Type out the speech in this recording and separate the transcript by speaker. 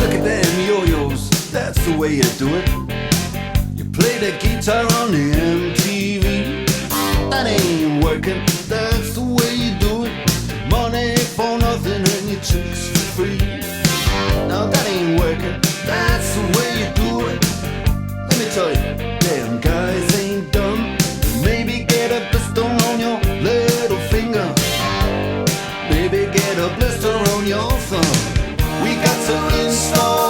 Speaker 1: Look at them yo-yos, that's the way you do it. You play the guitar on the MTV. That ain't working, that's the way you do it. Money for nothing and your chicks for free. Now that ain't working, that's the way you do it. Let me tell you, damn guys ain't dumb. Maybe get a blister on your little finger. Maybe get a blister on your thumb. We got to install